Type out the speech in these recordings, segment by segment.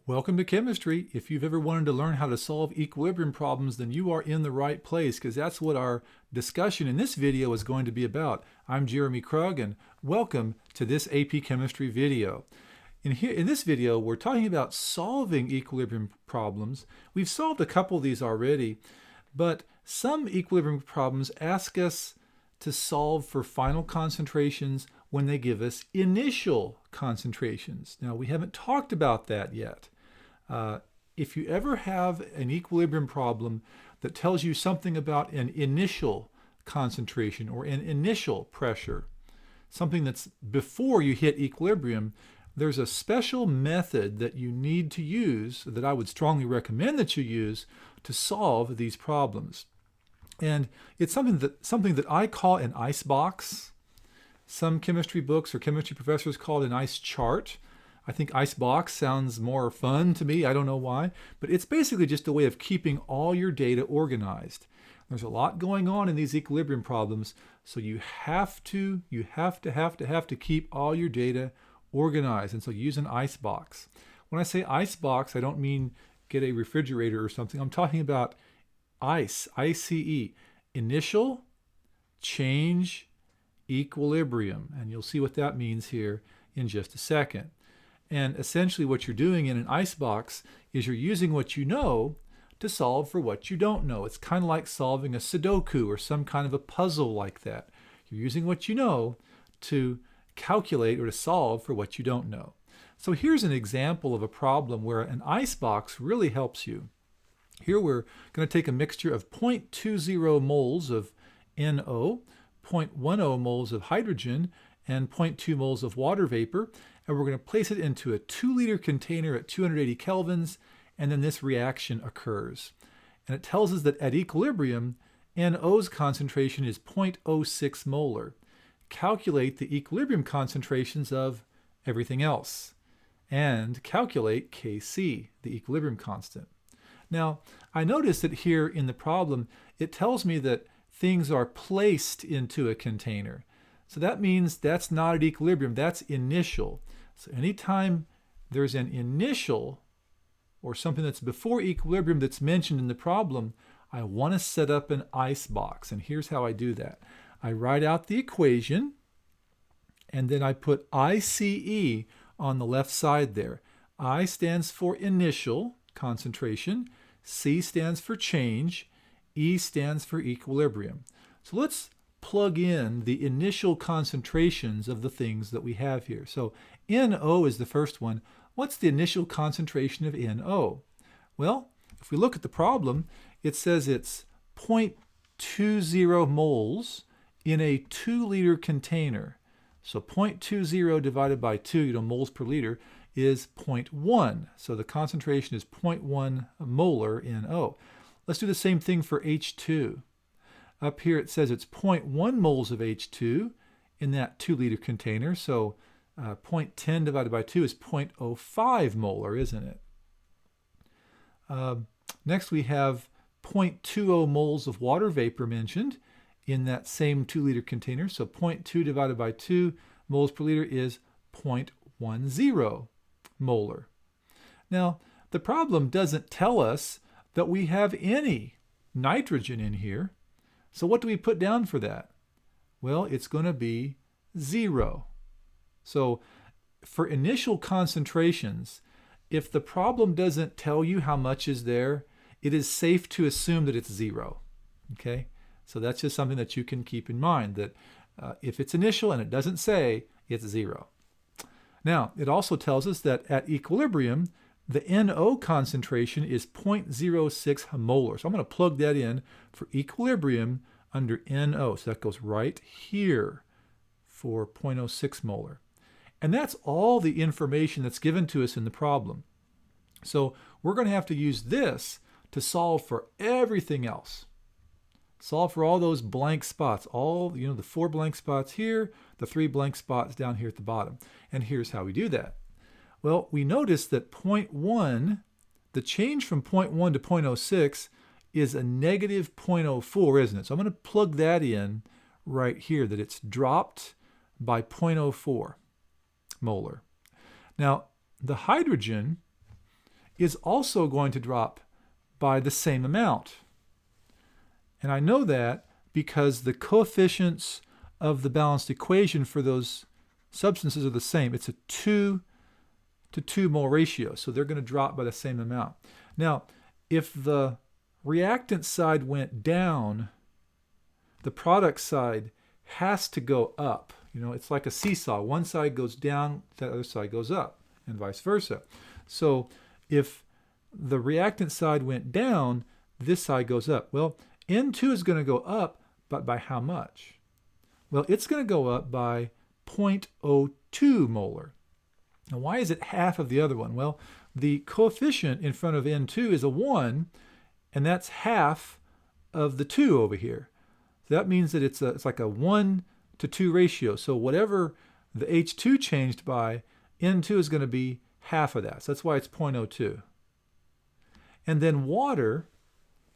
Welcome to chemistry. If you've ever wanted to learn how to solve equilibrium problems, then you are in the right place because that's what our discussion in this video is going to be about. I'm Jeremy Krug and welcome to this AP Chemistry video. In this video, we're talking about solving equilibrium problems. We've solved a couple of these already, but some equilibrium problems ask us to solve for final concentrations when they give us initial concentrations. Now, we haven't talked about that yet. If you ever have an equilibrium problem that tells you something about an initial concentration or an initial pressure, something that's before you hit equilibrium, there's a special method that you need to use, that I would strongly recommend that you use, to solve these problems. And it's something that I call an ice box. Some chemistry books or chemistry professors call it an ice chart. I think ice box sounds more fun to me. I don't know why, but it's basically just a way of keeping all your data organized. There's a lot going on in these equilibrium problems, so you have to keep all your data organized, and so use an ice box. When I say ice box, I don't mean get a refrigerator or something. I'm talking about ICE, I-C-E, initial, change, equilibrium, and you'll see what that means here in just a second. And essentially what you're doing in an ice box is you're using what you know to solve for what you don't know. It's kind of like solving a Sudoku or some kind of a puzzle like that. You're using what you know to calculate or to solve for what you don't know. So here's an example of a problem where an ice box really helps you. Here we're going to take a mixture of 0.20 moles of NO, 0.10 moles of hydrogen, and 0.2 moles of water vapor, and we're going to place it into a 2-liter container at 280 kelvins, and then this reaction occurs. And it tells us that at equilibrium, NO's concentration is 0.06 molar. Calculate the equilibrium concentrations of everything else, and calculate Kc, the equilibrium constant. Now, I notice that here in the problem, it tells me that things are placed into a container. So that means that's not at equilibrium, that's initial. So anytime there's an initial or something that's before equilibrium that's mentioned in the problem, I want to set up an ice box. And here's how I do that. I write out the equation, and then I put ICE on the left side there. I stands for initial concentration, C stands for change, E stands for equilibrium. So let's plug in the initial concentrations of the things that we have here. So NO is the first one. What's the initial concentration of NO? Well, if we look at the problem, it says it's 0.20 moles in a 2-liter container. So 0.20 divided by 2, moles per liter, is 0.1. So the concentration is 0.1 molar NO. Let's do the same thing for H2. Up here it says it's 0.1 moles of H2 in that 2-liter container. So 0.10 divided by 2 is 0.05 molar, isn't it? Next we have 0.20 moles of water vapor mentioned in that same 2-liter container. So 0.2 divided by 2 moles per liter is 0.10 molar. Now, the problem doesn't tell us that we have any nitrogen in here. So what do we put down for that? Well, it's going to be 0. So for initial concentrations, if the problem doesn't tell you how much is there, it is safe to assume that it's 0. Okay? So that's just something that you can keep in mind, that if it's initial and it doesn't say, it's 0. Now, it also tells us that at equilibrium, the NO concentration is 0.06 molar. So I'm going to plug that in for equilibrium under NO. So that goes right here for 0.06 molar. And that's all the information that's given to us in the problem. So we're going to have to use this to solve for everything else. Solve for all those blank spots, all the 4 blank spots here, the 3 blank spots down here at the bottom. And here's how we do that. Well, we notice that 0.1, the change from 0.1 to 0.06 is a negative 0.04, isn't it? So I'm going to plug that in right here, that it's dropped by 0.04 molar. Now, the hydrogen is also going to drop by the same amount. And I know that because the coefficients of the balanced equation for those substances are the same. It's a 2 to 2 mole ratio, so they're going to drop by the same amount. Now, if the reactant side went down, the product side has to go up. You know, it's like a seesaw. One side goes down, the other side goes up, and vice versa. So if the reactant side went down, this side goes up. Well, N2 is going to go up, but by how much? Well, it's going to go up by 0.02 molar. Now, why is it half of the other one? Well, the coefficient in front of N2 is a 1, and that's half of the 2 over here. So that means that it's like a 1 to 2 ratio. So whatever the H2 changed by, N2 is going to be half of that. So that's why it's 0.02. And then water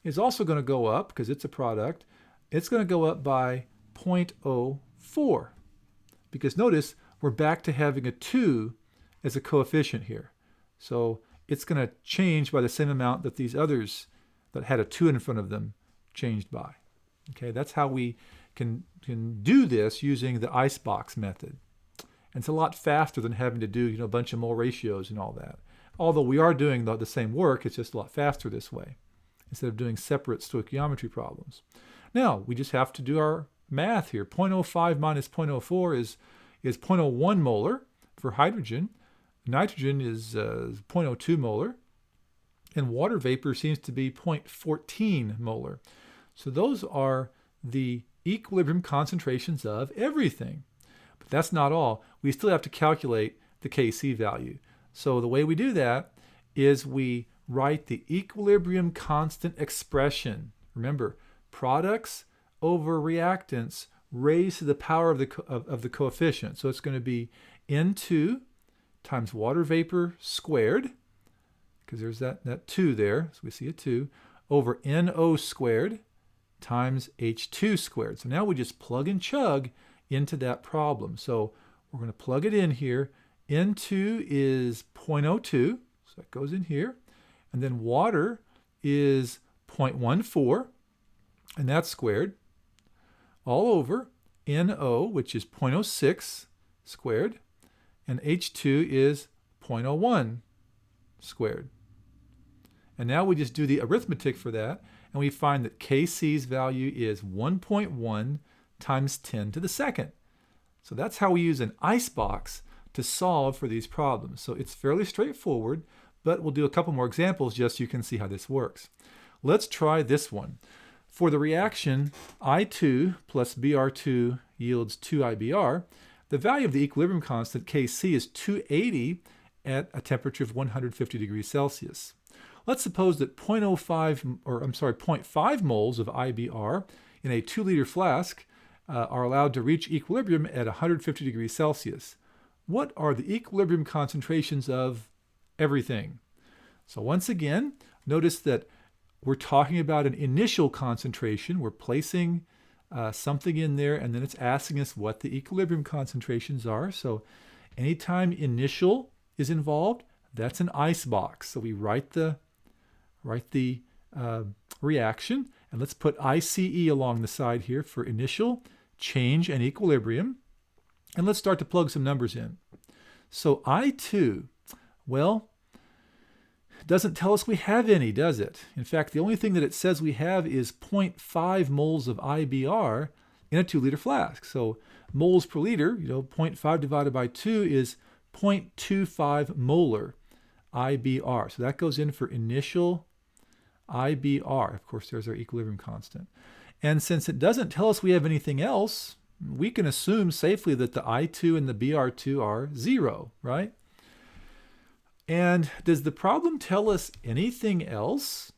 is also going to go up because it's a product. It's going to go up by 0.04 because notice we're back to having a 2 as a coefficient here. So it's going to change by the same amount that these others that had a 2 in front of them changed by. Okay, that's how we can do this using the icebox method. And it's a lot faster than having to do a bunch of mole ratios and all that. Although we are doing the same work, it's just a lot faster this way instead of doing separate stoichiometry problems. Now, we just have to do our math here. 0.05 minus 0.04 is 0.01 molar for hydrogen. Nitrogen is 0.02 molar. And water vapor seems to be 0.14 molar. So those are the equilibrium concentrations of everything. But that's not all. We still have to calculate the Kc value. So the way we do that is we write the equilibrium constant expression. Remember, products over reactants raised to the power of the coefficient. So it's going to be N2 times water vapor squared, because there's that 2 there, so we see a 2, over NO squared times H2 squared. So now we just plug and chug into that problem. So we're going to plug it in here. N2 is 0.02, so that goes in here. And then water is 0.14, and that's squared, all over NO, which is 0.06 squared, and H2 is 0.01 squared. And now we just do the arithmetic for that, and we find that Kc's value is 1.1 times 10 to the second. So that's how we use an icebox to solve for these problems. So it's fairly straightforward, but we'll do a couple more examples just so you can see how this works. Let's try this one. For the reaction I2 plus Br2 yields 2IBr, the value of the equilibrium constant Kc is 280 at a temperature of 150 degrees Celsius. Let's suppose that 0.5 moles of IBr in a 2-liter flask are allowed to reach equilibrium at 150 degrees Celsius. What are the equilibrium concentrations of everything? So once again, notice that we're talking about an initial concentration. We're placing something in there, and then it's asking us what the equilibrium concentrations are. So anytime initial is involved, that's an icebox. So we write the reaction, and let's put ICE along the side here for initial, change, and equilibrium. And let's start to plug some numbers in. So I2, well, doesn't tell us we have any, does it? In fact, the only thing that it says we have is 0.5 moles of IBr in a 2-liter flask. So moles per liter, 0.5 divided by 2 is 0.25 molar IBr. So that goes in for initial IBr. Of course, there's our equilibrium constant. And since it doesn't tell us we have anything else, we can assume safely that the I2 and the Br2 are 0, right? And does the problem tell us anything else?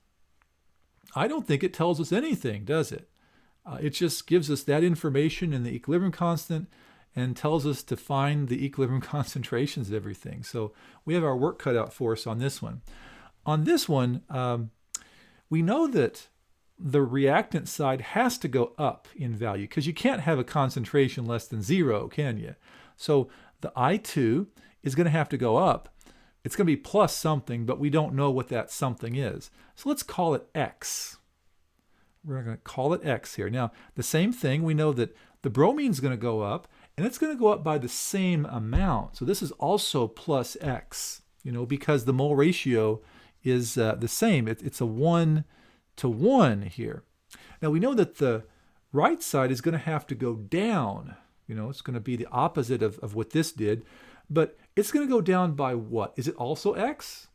I don't think it tells us anything, does it? It just gives us that information in the equilibrium constant and tells us to find the equilibrium concentrations of everything. So we have our work cut out for us on this one. On this one, we know that the reactant side has to go up in value because you can't have a concentration less than 0, can you? So the I2 is going to have to go up it's going to be plus something, but we don't know what that something is. So let's call it x. We're going to call it x here. Now, the same thing, we know that the bromine is going to go up, and it's going to go up by the same amount. So this is also plus x, because the mole ratio is the same. It's a 1 to 1 here. Now, we know that the right side is going to have to go down. It's going to be the opposite of what this did. But it's going to go down by what? Is it also x?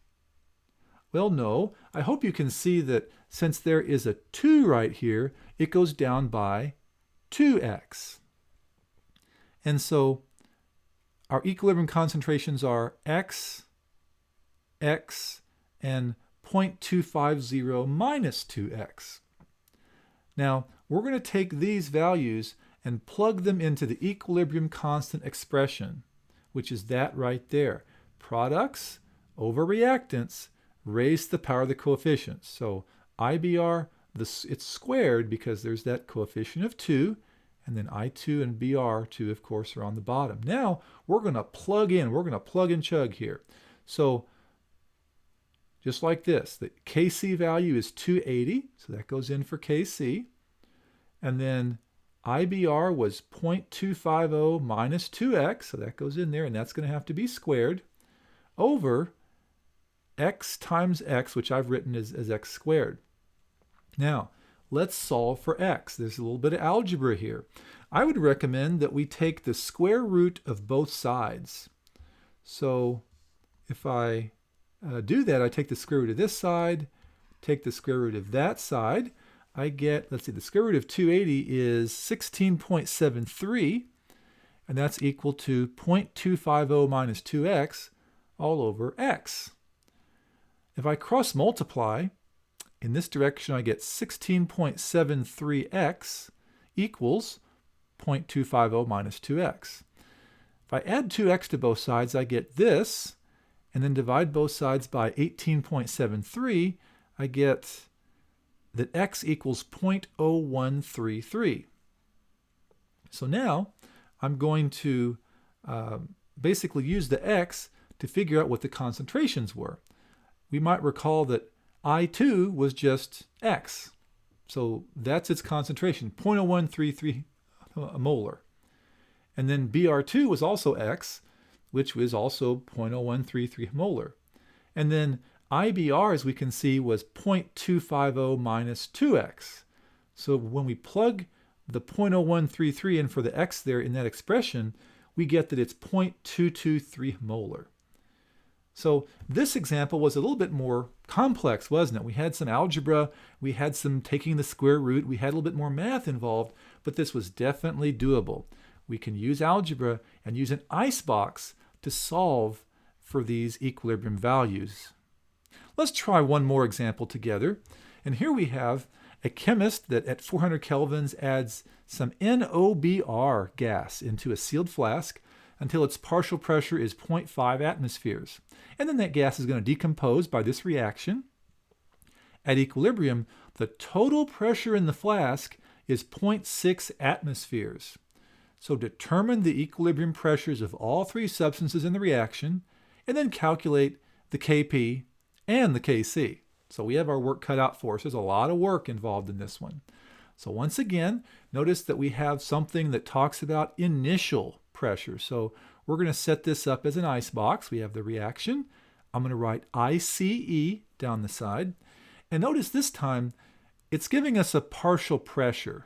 Well, no. I hope you can see that since there is a 2 right here, it goes down by 2x. And so our equilibrium concentrations are x, x, and 0.250 minus 2x. Now, we're going to take these values and plug them into the equilibrium constant expression, which is that right there. Products over reactants raised to the power of the coefficients. So IBR, it's squared because there's that coefficient of 2, and then I2 and BR2, of course, are on the bottom. Now, we're going to plug in chug here. So just like this, the Kc value is 280, so that goes in for Kc. And then IBR was 0.250 minus 2x, so that goes in there, and that's going to have to be squared, over x times x, which I've written as x squared. Now, let's solve for x. There's a little bit of algebra here. I would recommend that we take the square root of both sides. So if I do that, I take the square root of this side, take the square root of that side. I get, let's see, the square root of 280 is 16.73, and that's equal to 0.250 minus 2x all over x. If I cross multiply, in this direction I get 16.73x equals 0.250 minus 2x. If I add 2x to both sides, I get this, and then divide both sides by 18.73, I get that x equals 0.0133. So now I'm going to basically use the x to figure out what the concentrations were. We might recall that I2 was just x. So that's its concentration, 0.0133 molar. And then Br2 was also x, which was also 0.0133 molar. And then IBR, as we can see, was 0.250 minus 2x. So when we plug the 0.0133 in for the x there in that expression, we get that it's 0.223 molar. So this example was a little bit more complex, wasn't it? We had some algebra, we had some taking the square root, we had a little bit more math involved, but this was definitely doable. We can use algebra and use an icebox to solve for these equilibrium values. Let's try one more example together. And here we have a chemist that at 400 kelvins adds some NOBR gas into a sealed flask until its partial pressure is 0.5 atmospheres. And then that gas is going to decompose by this reaction. At equilibrium, the total pressure in the flask is 0.6 atmospheres. So determine the equilibrium pressures of all three substances in the reaction, and then calculate the Kp and the Kc. So we have our work cut out for us. There's a lot of work involved in this one. So once again, notice that we have something that talks about initial pressure. So we're going to set this up as an icebox. We have the reaction. I'm going to write ICE down the side. And notice this time, it's giving us a partial pressure.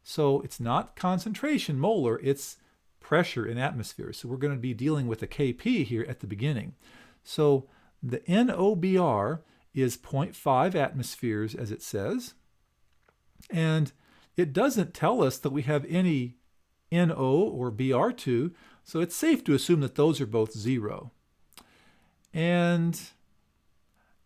So it's not concentration molar, it's pressure in atmospheres. So we're going to be dealing with a Kp here at the beginning. So the NOBR is 0.5 atmospheres, as it says. And it doesn't tell us that we have any NO or Br2, so it's safe to assume that those are both 0. And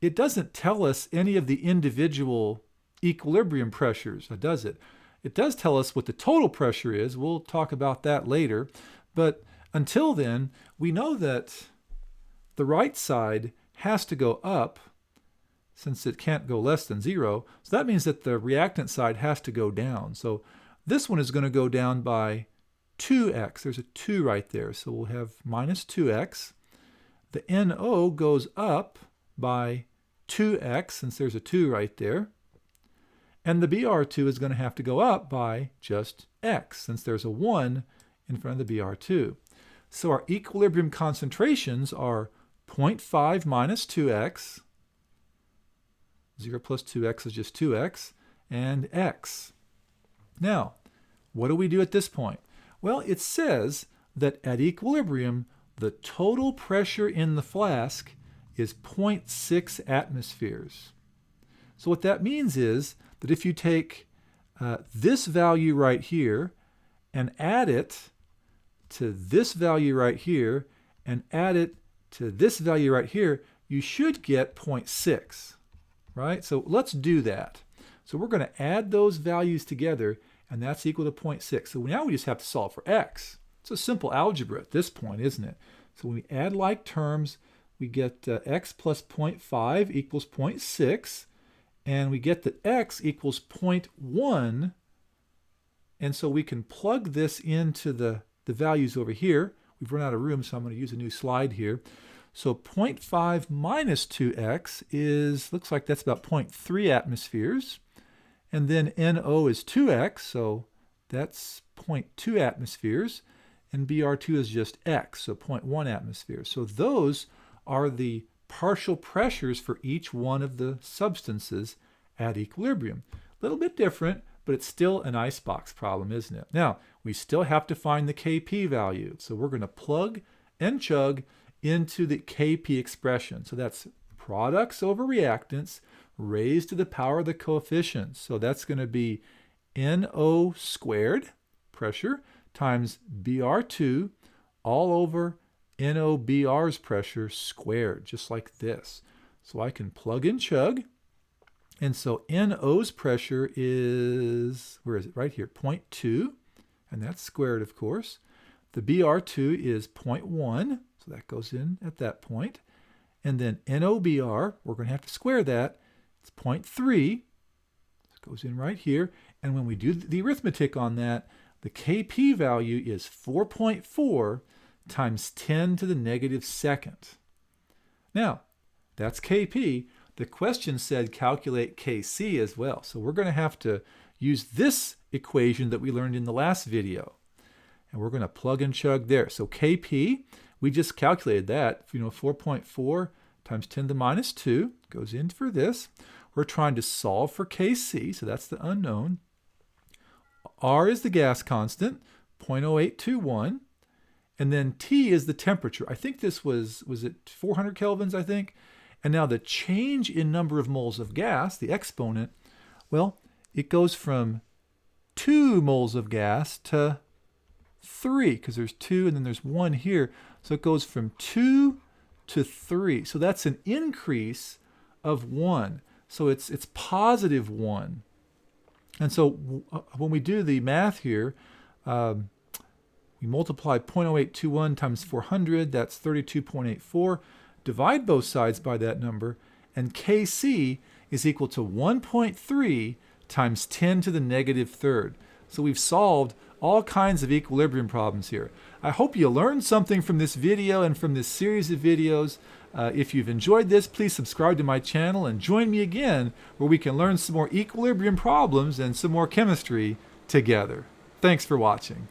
it doesn't tell us any of the individual equilibrium pressures, does it? It does tell us what the total pressure is. We'll talk about that later. But until then, we know that the right side has to go up since it can't go less than 0. So that means that the reactant side has to go down. So this one is going to go down by 2x. There's a 2 right there. So we'll have minus 2x. the NO goes up by 2x, since there's a 2 right there. And the BR2 is going to have to go up by just x, since there's a 1 in front of the BR2. So our equilibrium concentrations are 0.5 minus 2x, 0 plus 2x is just 2x, and x. Now, what do we do at this point? Well, it says that at equilibrium, the total pressure in the flask is 0.6 atmospheres. So what that means is that if you take this value right here and add it to this value right here and add it to this value right here, you should get 0.6, right? So let's do that. So we're going to add those values together, and that's equal to 0.6. So now we just have to solve for x. It's a simple algebra at this point, isn't it? So when we add like terms, we get x plus 0.5 equals 0.6, and we get that x equals 0.1, and so we can plug this into the values over here. We've run out of room, so I'm going to use a new slide here. So 0.5 minus 2x looks like that's about 0.3 atmospheres. And then NO is 2x, so that's 0.2 atmospheres. And BR2 is just x, so 0.1 atmospheres. So those are the partial pressures for each one of the substances at equilibrium. A little bit different, but it's still an icebox problem, isn't it? Now, we still have to find the Kp value. So we're going to plug and chug into the Kp expression. So that's products over reactants raised to the power of the coefficients. So that's going to be NO squared, pressure, times Br2 all over NOBR's pressure squared, just like this. So I can plug and chug. And so NO's pressure is, where is it? Right here, 0.2, and that's squared, of course. The Br2 is 0.1, so that goes in at that point. And then NOBR, we're going to have to square that. It's 0.3, it goes in right here. And when we do the arithmetic on that, the Kp value is 4.4 times 10 to the negative second. Now, that's Kp. The question said calculate Kc as well. So we're going to have to use this equation that we learned in the last video. And we're going to plug and chug there. So Kp, we just calculated that. 4.4 times 10 to the minus 2 goes in for this. We're trying to solve for Kc, so that's the unknown. R is the gas constant, 0.0821. And then T is the temperature. I think this was it 400 kelvins, I think? And now the change in number of moles of gas, the exponent, well, it goes from 2 moles of gas to 3, because there's 2 and then there's 1 here. So it goes from 2 to 3. So that's an increase of 1. So it's positive 1. And so when we do the math here, we multiply 0.0821 times 400, that's 32.84. Divide both sides by that number, and Kc is equal to 1.3 times 10 to the negative third. So we've solved all kinds of equilibrium problems here. I hope you learned something from this video and from this series of videos. If you've enjoyed this, please subscribe to my channel and join me again where we can learn some more equilibrium problems and some more chemistry together. Thanks for watching.